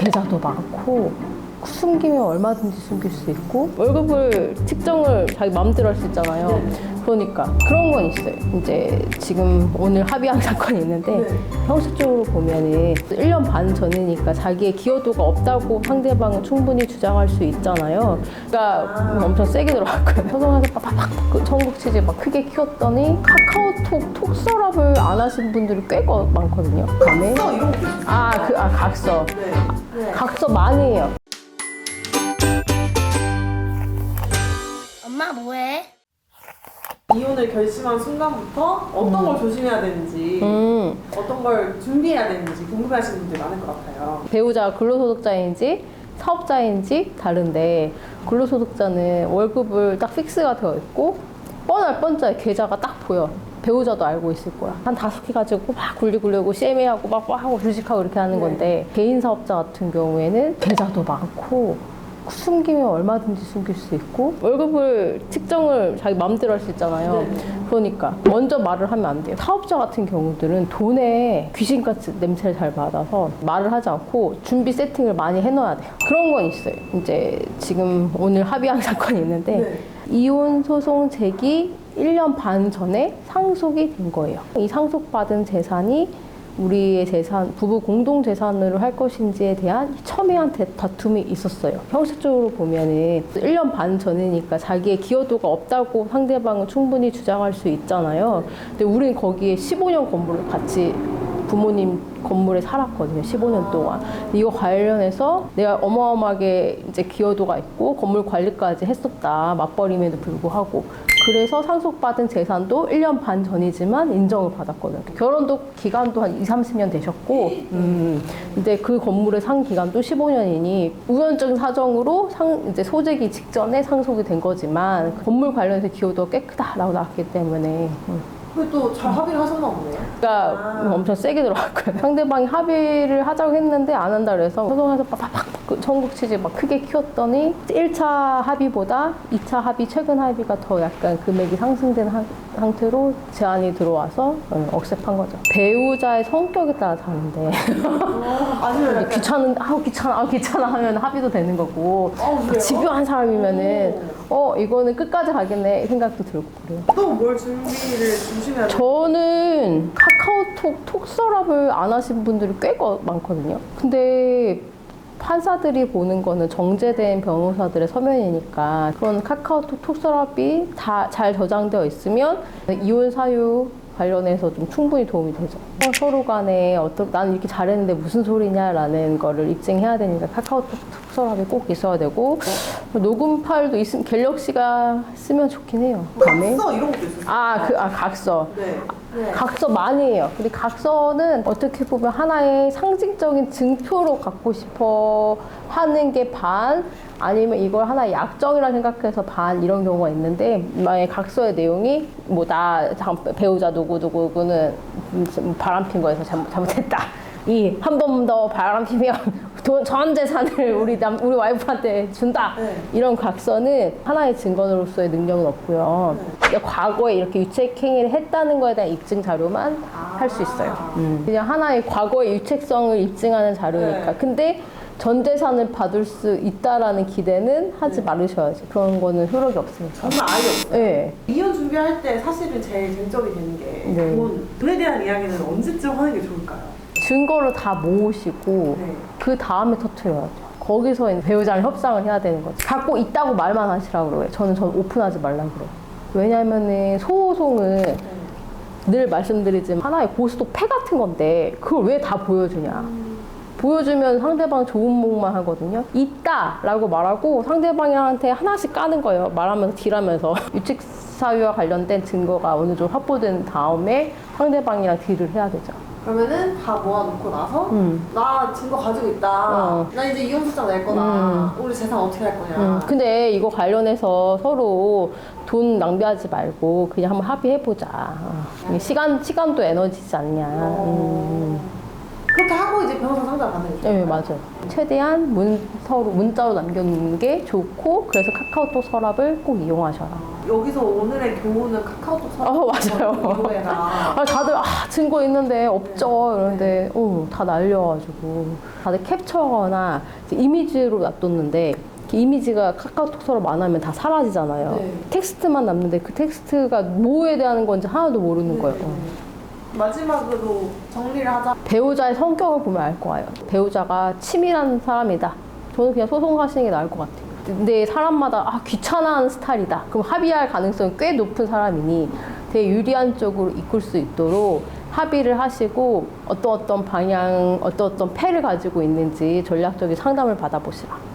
계좌도 많고 숨기면 얼마든지 숨길 수 있고 월급을 측정을 자기 마음대로 할 수 있잖아요. 그러니까 그런 건 있어요. 이제 지금 오늘 합의한 사건이 있는데 형식적으로 보면은 1년 반 전이니까 자기의 기여도가 없다고 상대방은 충분히 주장할 수 있잖아요. 그러니까 엄청 세게 들어갔고요. 소송에서 빡빡 청국치즈 막 크게 키웠더니 카카오톡 톡서랍을 안 하신 분들이 꽤 많거든요. 밤에 각서 이런 거 있어요. 각서. 네. 각서 많이 해요. 엄마 뭐해? 이혼을 결심한 순간부터 어떤 걸 조심해야 되는지 어떤 걸 준비해야 되는지 궁금해하시는 분들이 많을 것 같아요. 배우자가 근로소득자인지 사업자인지 다른데 근로소득자는 월급을 딱 픽스가 되어 있고 뻔할 뻔짜에 계좌가 딱 보여. 배우자도 알고 있을 거야. 한 5개 가지고 막 굴리고 CMA하고 막 하고 주식하고 이렇게 하는 건데 개인 사업자 같은 경우에는 계좌도 많고 숨기면 얼마든지 숨길 수 있고 월급을 측정을 자기 마음대로 할 수 있잖아요. 그러니까 먼저 말을 하면 안 돼요. 사업자 같은 경우들은 돈에 귀신같이 냄새를 잘 받아서 말을 하지 않고 준비 세팅을 많이 해놔야 돼요. 그런 건 있어요. 이제 지금 오늘 합의한 사건이 있는데 이혼 소송 제기 1년 반 전에 상속이 된 거예요. 이 상속받은 재산이 우리의 재산, 부부 공동 재산으로 할 것인지에 대한 첨예한 다툼이 있었어요. 형식적으로 보면은 1년 반 전이니까 자기의 기여도가 없다고 상대방은 충분히 주장할 수 있잖아요. 근데 우린 거기에 15년 건물을 같이 부모님 건물에 살았거든요. 15년 동안. 이거 관련해서 내가 어마어마하게 이제 기여도가 있고 건물 관리까지 했었다. 맞벌임에도 불구하고. 그래서 상속받은 재산도 1년 반 전이지만 인정을 받았거든요. 결혼도 기간도 한 20-30년 되셨고, 근데 그 건물에 산 기간도 15년이니 우연적인 사정으로 이제 소재기 직전에 상속이 된 거지만 건물 관련해서 기여도가 꽤 크다라고 나왔기 때문에. 근데 또 잘 합의를 하셨나 보네요. 그러니까 엄청 세게 들어갔고요. 상대방이 합의를 하자고 했는데 안 한다 그래서 소송에서 빡빡 청국치즈 막 크게 키웠더니 1차 합의보다 2차 합의, 최근 합의가 더 약간 금액이 상승된 상태로 제안이 들어와서 억셉한 거죠. 배우자의 성격에 따라 다른데 아니면 귀찮아 하면 합의도 되는 거고 그래요? 집요한 사람이면은 이거는 끝까지 가겠네 생각도 들고 그래요. 또 뭘 준비를 조심해야 돼요? 저는 카카오톡 톡서랍을 안 하신 분들이 꽤 많거든요. 근데 판사들이 보는 거는 정제된 변호사들의 서면이니까 그런 카카오톡 톡서랍이 다 잘 저장되어 있으면 이혼 사유 관련해서 좀 충분히 도움이 되죠. 서로 간에 나는 이렇게 잘했는데 무슨 소리냐라는 거를 입증해야 되니까 카카오톡 톡서랍이 꼭 있어야 되고 녹음 파일도 있으면 갤럭시가 쓰면 좋긴 해요. 각서 이런 것도 있었어요. 각서. 네. 각서 많이 해요. 근데 각서는 어떻게 보면 하나의 상징적인 증표로 갖고 싶어 하는 게 반, 아니면 이걸 하나의 약정이라 생각해서 반 이런 경우가 있는데 만약에 각서의 내용이 나 배우자 누구누구는 바람핀 거에서 잘못했다. 한 번 더 바람피면 전 재산을 우리 와이프한테 준다. 이런 각서는 하나의 증거로서의 능력은 없고요. 과거에 이렇게 유책행위를 했다는 거에 대한 입증 자료만 할 수 있어요. 그냥 하나의 과거의 유책성을 입증하는 자료니까. 근데 전 재산을 받을 수 있다라는 기대는 하지 말으셔야지. 그런 거는 효력이 없으니까. 정말 아예 없어요. 네. 이혼 준비할 때 사실은 제일 쟁점이 되는 게 돈에 대한 이야기는 언제쯤 하는 게 좋을까요? 증거를 다 모으시고 그 다음에 터트려야죠. 거기서 이제 배우자랑 협상을 해야 되는 거죠. 갖고 있다고 말만 하시라고 그래요. 저는 오픈하지 말라고 그래요. 왜냐면은 소송은 늘 말씀드리지만 하나의 고스톱 패 같은 건데 그걸 왜 다 보여주냐. 보여주면 상대방 좋은 목만 하거든요. 있다라고 말하고 상대방한테 하나씩 까는 거예요. 말하면서 딜하면서 유책 사유와 관련된 증거가 어느 정도 확보된 다음에 상대방이랑 딜을 해야 되죠. 그러면은 다 모아놓고 나서 나 증거 가지고 있다. 나 이제 이혼소장 낼 거다. 우리 재산 어떻게 할 거냐. 근데 이거 관련해서 서로 돈 낭비하지 말고 그냥 한번 합의해보자. 시간도 에너지지 않냐. 그렇게 하고 이제 변호사 상담 받는 거죠. 네, 맞아요. 최대한 서로 문자로 남겨놓는 게 좋고 그래서 카카오톡 서랍을 꼭 이용하셔라. 여기서 오늘의 교훈은 카카오톡 맞아요. 이용해라. 다들 증거 있는데 없죠 이러는데 다 날려가지고 다들 캡처거나 이제 이미지로 놔뒀는데 그 이미지가 카카오톡처럼 안 하면 다 사라지잖아요. 네. 텍스트만 남는데 그 텍스트가 뭐에 대한 건지 하나도 모르는 거예요. 마지막으로 정리를 하자. 배우자의 성격을 보면 알 거예요. 배우자가 치밀한 사람이다. 저는 그냥 소송하시는 게 나을 것 같아요. 근데 사람마다 귀찮아하는 스타일이다. 그럼 합의할 가능성이 꽤 높은 사람이니 되게 유리한 쪽으로 이끌 수 있도록 합의를 하시고 어떤 방향, 어떤 패를 가지고 있는지 전략적인 상담을 받아보시라.